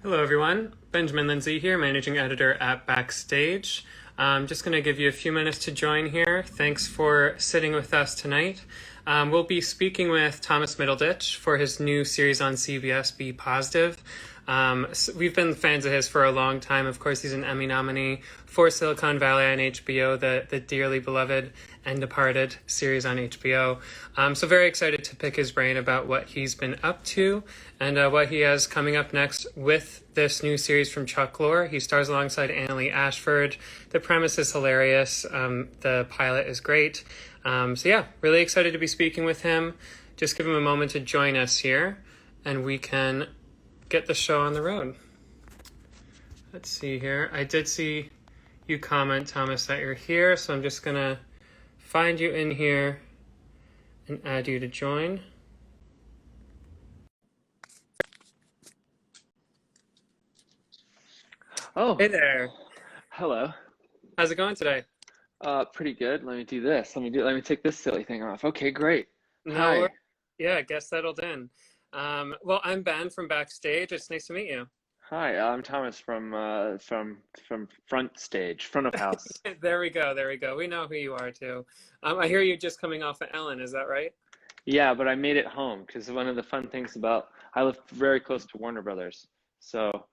Hello, everyone. Benjamin Lindsay here, managing editor at Backstage. I'm just going to give you a few minutes to join here. Thanks for sitting with us tonight. We'll be speaking with Thomas Middleditch for his new series on CBS, Be Positive. We've been fans of his for a long time. Of course, he's an Emmy nominee for Silicon Valley on HBO, the dearly beloved and departed series on HBO. So very excited to pick his brain about what he's been up to and what he has coming up next with this new series from Chuck Lorre. He stars alongside Annaleigh Ashford. The premise is hilarious. The pilot is great. So yeah, really excited to be speaking with him. Just give him a moment to join us here and we can get the show on the road. Let's see here. I did see you comment, Thomas, that you're here, so I'm just gonna find you in here and add you to join. Oh, Hey there. hello. How's it going today? Pretty good. Let me do this. Let me take this silly thing off. Okay, great. No, Hi. yeah, guest settled in. Well, I'm Ben from Backstage. It's nice to meet you. Hi, I'm Thomas from front stage, front of house. There we go. There we go. We know who you are too. I hear you just coming off of Ellen. Is that right? Yeah, but I made it home because one of the fun things about I live very close to Warner Brothers. So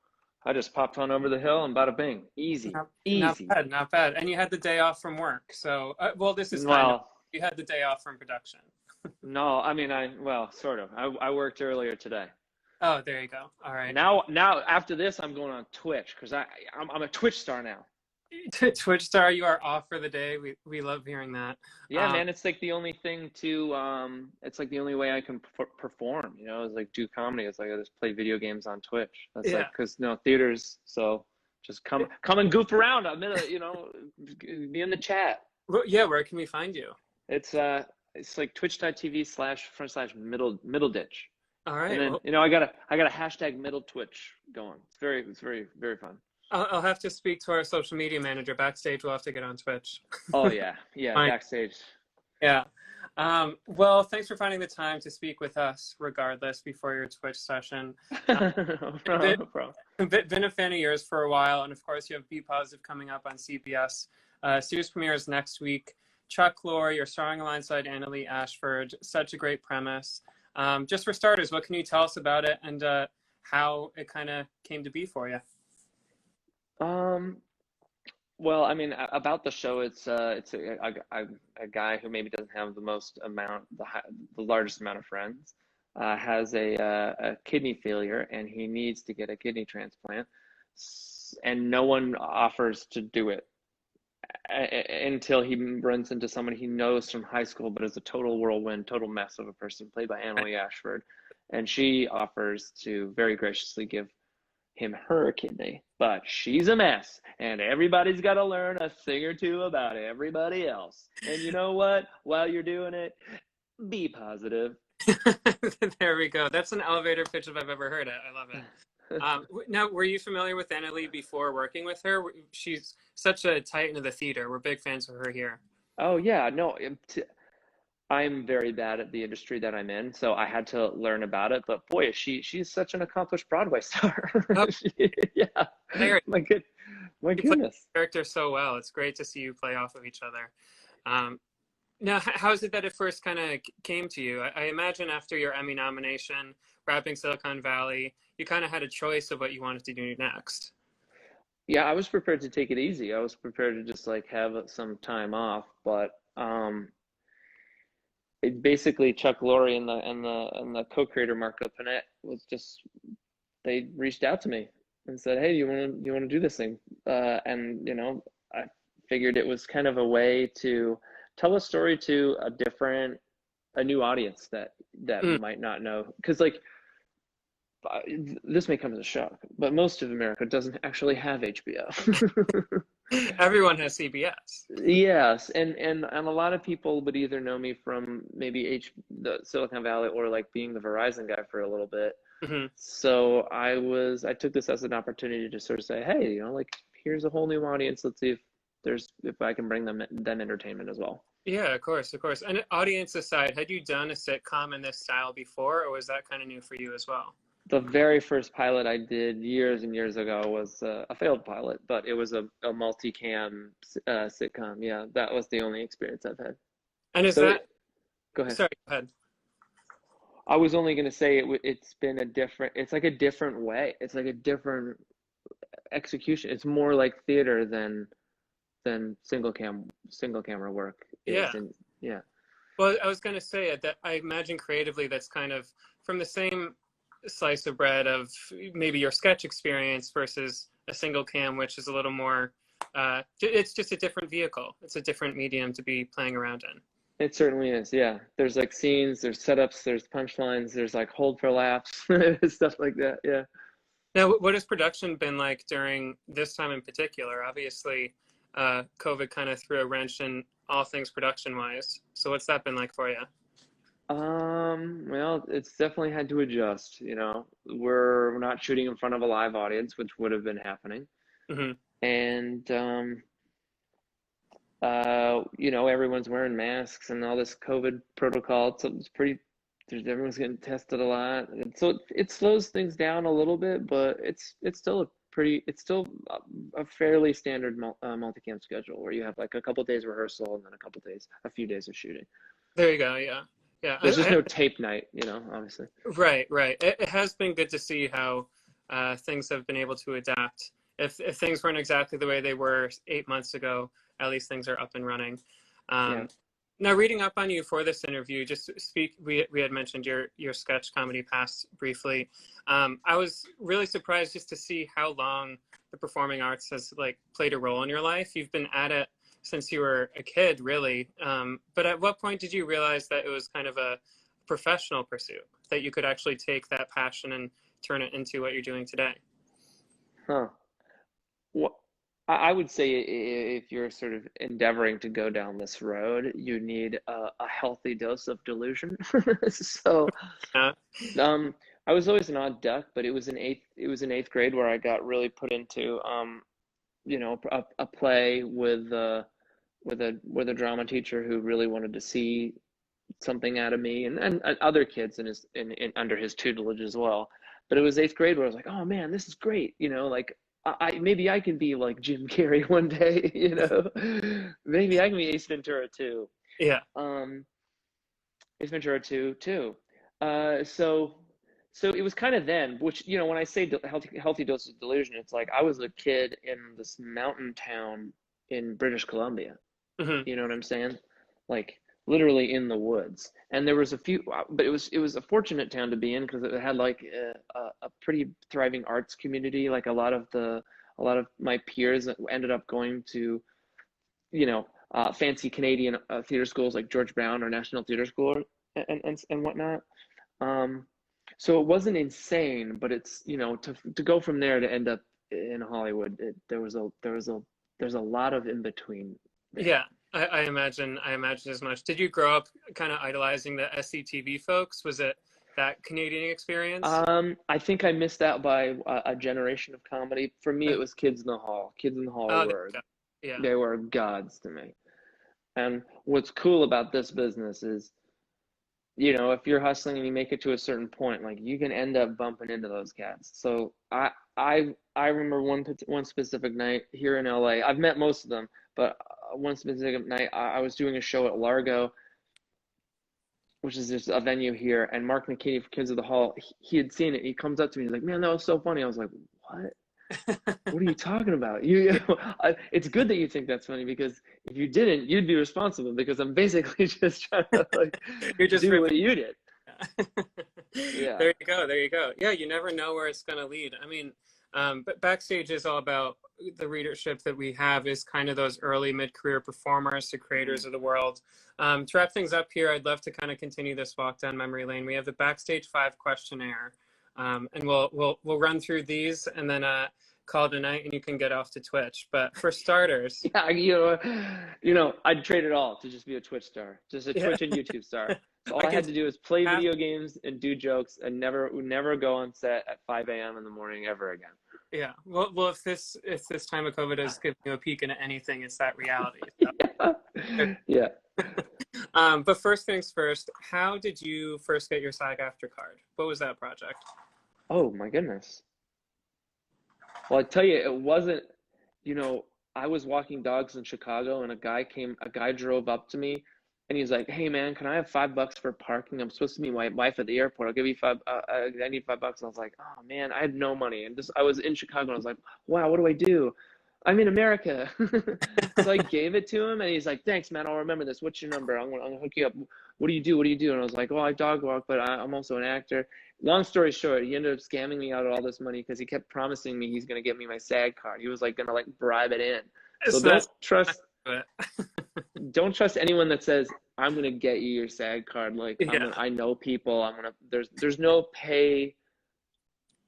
I just popped on over the hill and bada bing. Easy. Not Easy. bad, not bad. And you had the day off from work. So, well, this is kind of, Well, you had the day off from production. no, I mean well, sort of. I worked earlier today. Oh, there you go. All right. Now after this I'm going on Twitch because I'm a Twitch star now. Twitch star, you are off for the day. We love hearing that. Yeah, man, it's like the only thing to it's like the only way I can perform, is like do comedy. It's like I just play video games on Twitch. That's Yeah. like because no theaters, so just come and goof around. I'm in be in the chat. Well, yeah, where can we find you? It's like twitch.tv/middleditch. All right. And then Well, I got a hashtag middle Twitch going. It's very, very fun. I'll have to speak to our social media manager. Backstage, we'll have to get on Twitch. Oh yeah, Fine. Backstage. Yeah. Well, thanks for finding the time to speak with us, regardless, before your Twitch session. No problem. Been a fan of yours for a while, and of course, you have Be Positive coming up on CBS. Series premieres next week. Chuck Lorre, you're starring alongside Annaleigh Ashford. Such a great premise. Just for starters, what can you tell us about it and how it kind of came to be for you? Well, I mean, about the show, it's a guy who maybe doesn't have the largest amount of friends, has a kidney failure, and he needs to get a kidney transplant, and no one offers to do it until he runs into someone he knows from high school, but is a total whirlwind, total mess of a person, played by Annaleigh Ashford, and she offers to very graciously give him her kidney, but she's a mess, and everybody's got to learn a thing or two about everybody else. And you know what? While you're doing it, be positive. There we go. That's an elevator pitch if I've ever heard it. I love it. Now, were you familiar with Annaleigh before working with her? She's such a titan of the theater. We're big fans of her here. Oh yeah, no, I'm very bad at the industry that I'm in, so I had to learn about it. But boy, she's such an accomplished Broadway star. Oh, Yeah, there. my You play the goodness. character so well. It's great to see you play off of each other. Now, how is it that it first kind of came to you? I imagine after your Emmy nomination, wrapping Silicon Valley, you kind of had a choice of what you wanted to do next. Yeah, I was prepared to take it easy. I was prepared to just like have some time off, but it basically Chuck Lorre and the co-creator Marco Panett they reached out to me and said, "Hey, you want to do this thing?" And I figured it was kind of a way to tell a story to a new audience that might not know, because like this may come as a shock, but most of America doesn't actually have HBO. Everyone has CBS. Yes, and a lot of people would either know me from maybe the Silicon Valley or like being the Verizon guy for a little bit. Mm-hmm. So I took this as an opportunity to sort of say, hey, like here's a whole new audience. Let's see if I can bring them entertainment as well. Yeah, of course, of course. And audience aside, had you done a sitcom in this style before, or was that kind of new for you as well? The very first pilot I did years and years ago was a failed pilot, but it was a multicam sitcom. Yeah, that was the only experience I've had. And is So that, go ahead. sorry, go ahead. I was only going to say it's been it's like a different way. It's like a different execution. It's more like theater than single camera work is. Yeah. And yeah. Well, I was going to say that I imagine creatively that's kind of from the same slice of bread of maybe your sketch experience versus a single cam, which is a little more, it's just a different vehicle. It's a different medium to be playing around in. It certainly is. Yeah. There's like scenes, there's setups, there's punchlines, there's like hold for laughs, stuff like that. Yeah. Now, what has production been like during this time in particular? Obviously, COVID kind of threw a wrench in all things production-wise. So what's that been like for you? Well, it's definitely had to adjust, you know. We're not shooting in front of a live audience, which would have been happening. Mm-hmm. And you know, everyone's wearing masks and all this COVID protocol. So it's pretty, everyone's getting tested a lot. And so it slows things down a little bit, but it's still a fairly standard multicam schedule where you have like a couple days rehearsal and then a few days of shooting. There you go. Yeah. Yeah. There's just no tape night, you know, obviously. Right. It has been good to see how things have been able to adapt. If things weren't exactly the way they were 8 months ago, at least things are up and running. Yeah. Now, reading up on you for this interview, we had mentioned your sketch comedy past briefly. I was really surprised just to see how long the performing arts has like played a role in your life. You've been at it since you were a kid, really. But at what point did you realize that it was kind of a professional pursuit, that you could actually take that passion and turn it into what you're doing today? Huh. Well, I would say if you're sort of endeavoring to go down this road, you need a healthy dose of delusion. So, Yeah. I was always an odd duck, but it was in eighth grade where I got really put into, you know, a play with a drama teacher who really wanted to see something out of me and other kids in under his tutelage as well. But it was eighth grade where I was like, oh man, this is great. You know, like maybe I can be like Jim Carrey one day, you know, maybe I can be Ace Ventura too. Yeah. Ace Ventura 2 too. So it was kind of then, which, you know, when I say healthy dose of delusion, it's like I was a kid in this mountain town in British Columbia. Mm-hmm. You know what I'm saying? Like literally in the woods. And there was a few, but it was a fortunate town to be in because it had like a pretty thriving arts community. Like a lot of my peers ended up going to, you know, fancy Canadian theater schools like George Brown or National Theater School and whatnot. So it wasn't insane, but it's, you know, to go from there to end up in Hollywood, there's a lot of in between there. Yeah, I imagine as much. Did you grow up kind of idolizing the SCTV folks? Was it that Canadian experience? I think I missed out by a generation of comedy. For me, it was Kids in the Hall. Kids in the Hall they were gods to me. And what's cool about this business is, you know, if you're hustling and you make it to a certain point, like you can end up bumping into those cats. So I remember one specific night here in LA. I've met most of them, but one specific night I was doing a show at Largo, which is just a venue here, and Mark McKinney for Kids of the Hall, he had seen it. He comes up to me, he's like, "Man, that was so funny." I was like, "What? What are you talking about? You know, it's good that you think that's funny because if you didn't, you'd be responsible because I'm basically just trying to like You're just do what you did." Yeah. There you go. Yeah, you never know where it's going to lead. I mean, but Backstage is all about the readership that we have is kind of those early mid-career performers to creators of the world. To wrap things up here, I'd love to kind of continue this walk down memory lane. We have the Backstage 5 questionnaire, and we'll run through these and then call it a night, and you can get off to Twitch. But for starters, yeah, you know, I'd trade it all to just be a Twitch star, just a Twitch and YouTube star. So all I had to do was play video games and do jokes and never go on set at 5 a.m. in the morning ever again. Yeah. Well, if this time of COVID has given you a peek into anything, it's that reality. So. Yeah. But first things first, how did you first get your SAG-AFTRA card? What was that project? Oh my goodness. Well, I tell you, it wasn't, you know, I was walking dogs in Chicago and a guy drove up to me and he's like, "Hey man, can I have $5 for parking? I'm supposed to meet my wife at the airport. I'll give you five, I need $5." And I was like, "Oh man, I had no money." And just, I was in Chicago and I was like, "Wow, what do I do? I'm in America." So I gave it to him and he's like, "Thanks, man. I'll remember this. What's your number? I'm gonna hook you up. What do you do? What do you do?" And I was like, "Well, I dog walk, but I'm also an actor." Long story short, he ended up scamming me out of all this money because he kept promising me he's going to get me my SAG card. He was like going to like bribe it in. So It's not but don't trust anyone that says I'm going to get you your SAG card. Like yeah. I know people. There's no pay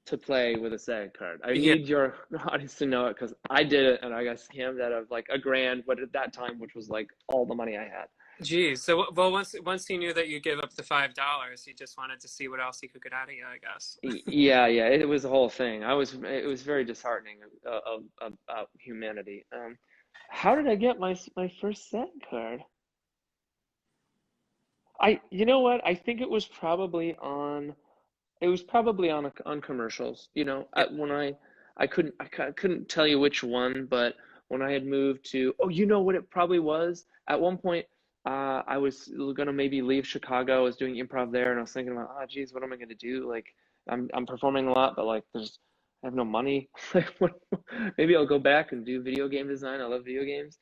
to play with a SAG card. I Yeah. need your audience to know it because I did it and I got scammed out of like $1,000, but at that time, which was like all the money I had. Geez. So well, once he knew that you gave up the $5, he just wanted to see what else he could get out of you, I guess. Yeah, yeah, it was a whole thing. It was very disheartening about humanity. How did I get my first SAG card? You know what? I think it was probably on commercials. You know, Yeah. when I couldn't tell you which one, but when I had moved to, oh, you know what it probably was? At one point, I was gonna maybe leave Chicago. I was doing improv there, and I was thinking about, oh, geez, what am I gonna do? Like, I'm performing a lot, but like, I have no money. Like, maybe I'll go back and do video game design. I love video games.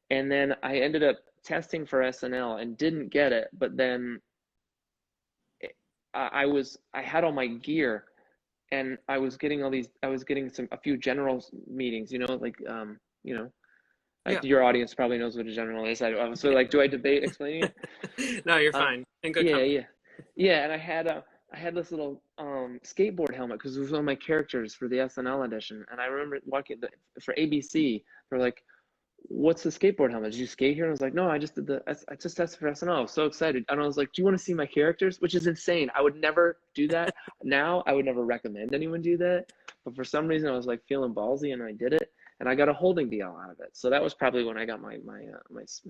And then I ended up testing for SNL and didn't get it, but then I had all my gear and I was getting a few general meetings, you know, like Yeah. your audience probably knows what a general is. I was sort of like, do I debate explaining it? No, you're Uh, fine. In good yeah, company. yeah, yeah. And I had this little skateboard helmet because it was one of my characters for the SNL audition, and I remember walking for ABC. They're like, "What's the skateboard helmet? Did you skate here?" And I was like, "No, I just tested for SNL. I was so excited." And I was like, "Do you want to see my characters?" Which is insane. I would never do that. Now I would never recommend anyone do that. But for some reason I was like feeling ballsy and I did it and I got a holding deal out of it. So that was probably when I got my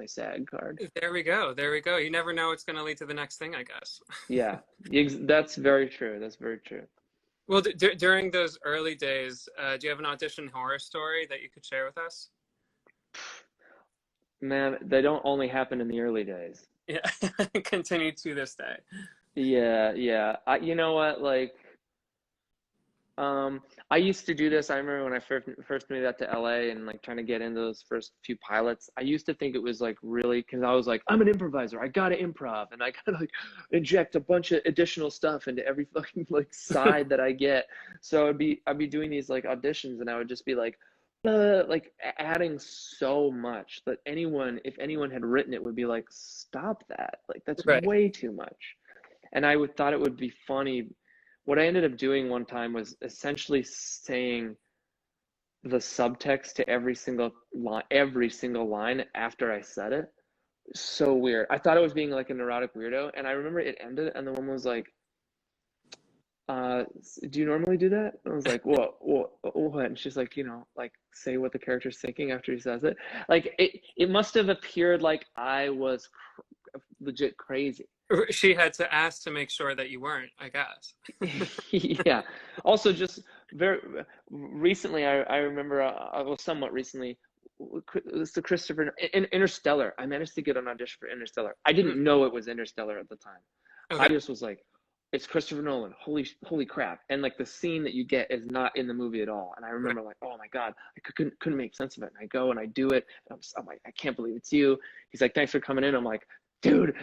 SAG card. There we go. There we go. You never know what's going to lead to the next thing, I guess. Yeah. That's very true. That's very true. Well, during those early days, do you have an audition horror story that you could share with us? Man, they don't only happen in the early days. Yeah, continue to this day. Yeah, yeah. You know what? Like, I used to do this. I remember when I first moved out to LA and like trying to get into those first few pilots. I used to think it was like really because I was like, I'm an improviser. I gotta improv, and I gotta like inject a bunch of additional stuff into every fucking like side that I get. So I'd be doing these like auditions, and I would just be like adding so much that if anyone had written it, would be like, stop that. Like that's Right. way too much. And thought it would be funny. What I ended up doing one time was essentially saying the subtext to every single line after I said it. So weird. I thought I was being like a neurotic weirdo, and I remember it ended, and the woman was like, "Do you normally do that?" And I was like, what?" And she's like, like say what the character's thinking after he says it. Like it must have appeared like I was legit crazy. She had to ask to make sure that you weren't, I guess. Yeah. Also, just very recently, I remember, well, somewhat recently, it's the Christopher in Interstellar. I managed to get an audition for Interstellar. I Mm, didn't know it was Interstellar at the time. I okay. just was like, it's Christopher Nolan. Holy crap! And like the scene that you get is not in the movie at all. And I Right. remember like, oh my god, I couldn't make sense of it. And I go and I do it. And I'm like, I can't believe it's you. He's like, thanks for coming in. I'm like, dude,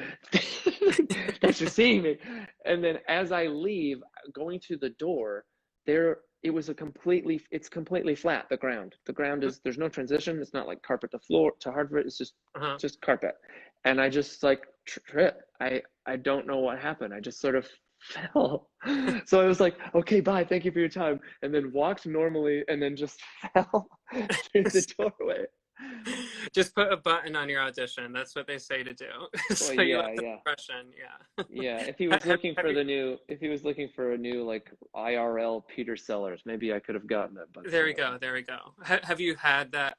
thanks for seeing me. And then as I leave, going through the door, it's completely flat. The ground is there's no transition. It's not like carpet to floor to hardwood. It's Uh-huh. just carpet. And I just like trip. I don't know what happened. I just sort of fell. So I was like, okay, bye, thank you for your time, and then walked normally, and then just fell through the doorway. Just put a button on your audition. That's what they say to do. Well, So you yeah, left the yeah. impression. Yeah. Yeah, if he was looking Have for you? if he was looking for a new like IRL Peter Sellers, maybe I could have gotten it, but There we go. There we go. Have you had that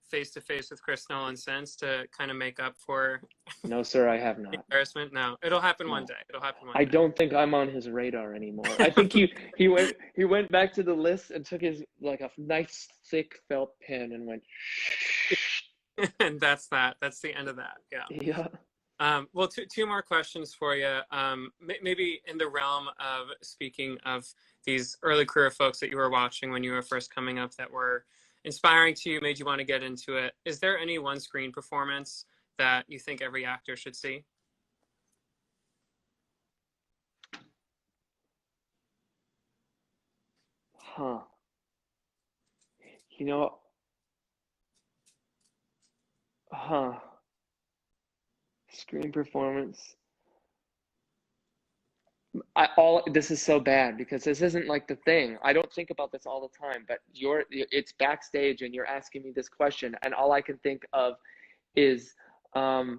face to face with Chris Nolan since to kind of make up for No, sir, I have the not. embarrassment? No, it'll happen one No. day. It'll happen one I day. don't think I'm on his radar anymore. I think he went back to the list and took his like a nice thick felt pen and went And that's that. That's the end of that. Yeah. yeah. Well, two more questions for you. Maybe in the realm of speaking of these early career folks that you were watching when you were first coming up that were inspiring to you, made you want to get into it. Is there any one screen performance that you think every actor should see? Huh. You know, huh. Screen performance. This is so bad because this isn't like the thing. I don't think about this all the time, but it's backstage and you're asking me this question, and all I can think of is, oh,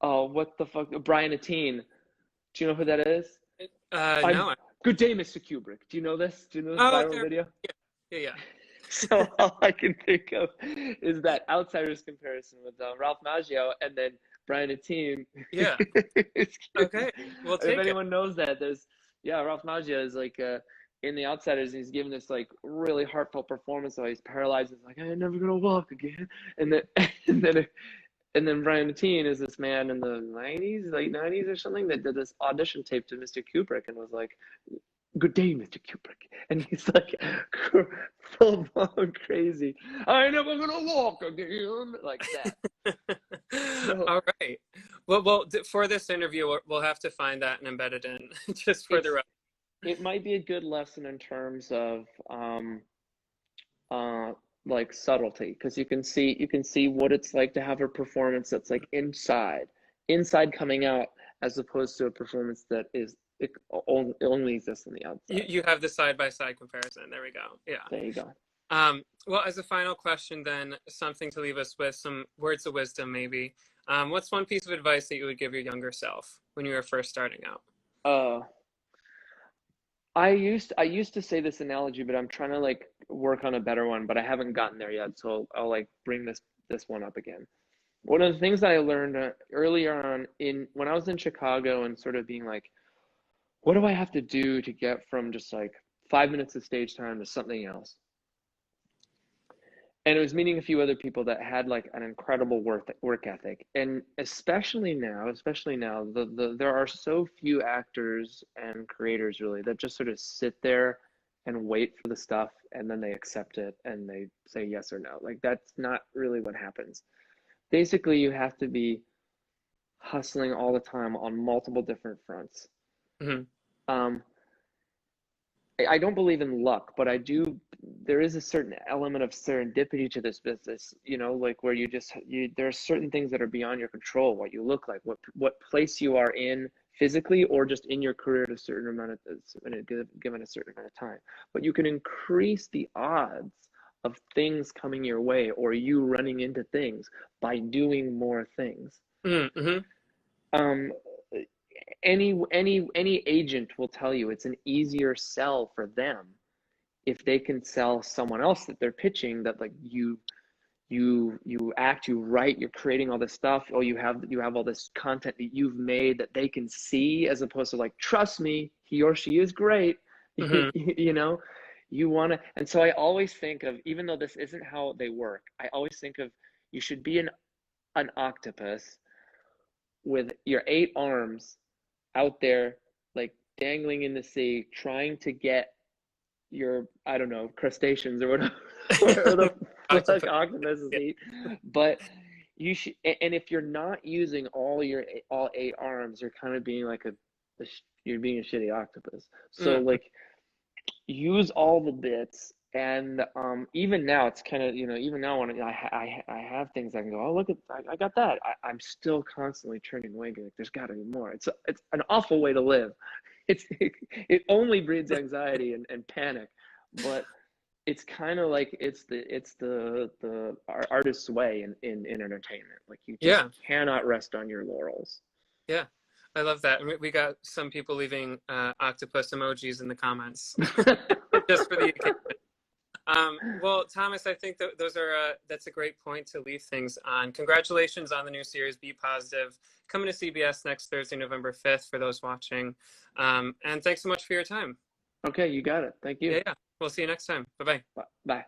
what the fuck, Brian Atteen. Do you know who that is? No. Good day, Mr. Kubrick. Do you know this? Do you know this Oh, viral video? yeah. So all I can think of is that outsiders comparison with Ralph Macchio and then Brian Atteen. Yeah. Okay. We'll take if it. anyone knows that, Ralph Macchio is like in The Outsiders, and he's giving this like really heartfelt performance. So he's paralyzed. He's like, I'm never gonna walk again. And then and then Brian Atteen is this man in the late 90s or something, that did this audition tape to Mr. Kubrick and was like, good day, Mr. Kubrick. And he's like full blown crazy. I ain't never gonna walk again. Like that. So, all right. Well, for this interview, we'll have to find that and embed it in just for the rest. It might be a good lesson in terms of like subtlety, because you can see what it's like to have a performance that's like inside coming out, as opposed to a performance that is only exists on the outside. You have the side-by-side comparison. There we go. Yeah. There you go. Well, as a final question, then, something to leave us with, some words of wisdom, maybe. What's one piece of advice that you would give your younger self when you were first starting out? I used to say this analogy, but I'm trying to like work on a better one, but I haven't gotten there yet. So I'll like bring this one up again. One of the things that I learned earlier on when I was in Chicago and sort of being like, what do I have to do to get from just like 5 minutes of stage time to something else? And it was meeting a few other people that had like an incredible work ethic. And especially now, there are so few actors and creators really that just sort of sit there and wait for the stuff and then they accept it and they say yes or no. Like that's not really what happens. Basically, you have to be hustling all the time on multiple different fronts. Mm-hmm. I don't believe in luck, but there is a certain element of serendipity to this business, like where there are certain things that are beyond your control, what you look like, what place you are in physically, or just in your career at a certain amount given a certain amount of time. But you can increase the odds of things coming your way or you running into things by doing more things. Mm-hmm. Any agent will tell you it's an easier sell for them if they can sell someone else that they're pitching, that like you act, you write, you're creating all this stuff, or you have all this content that you've made that they can see, as opposed to like, trust me, he or she is great. Mm-hmm. You want to. And so I always think of, even though this isn't how they work, I always think of, you should be an octopus with your 8 arms out there, like dangling in the sea, trying to get your, I don't know, crustaceans or whatever, or the octopuses eat. But you should, and if you're not using all 8 arms, you're kind of being like you're being a shitty octopus. So like, use all the bits. And even now, it's kind of, even now when I have things I can go, oh, look at, I got that. I'm still constantly turning away, like, there's got to be more. It's an awful way to live. It only breeds anxiety and panic, but it's kind of like it's the artist's way in entertainment. Like you just cannot rest on your laurels. Yeah. I love that. And we got some people leaving octopus emojis in the comments just for the occasion. Well, Thomas, I think that those are that's a great point to leave things on. Congratulations on the new series, Be Positive, coming to CBS next Thursday, November 5th, for those watching. And thanks so much for your time. Okay, you got it. Thank you. Yeah. We'll see you next time. Bye-bye. Bye.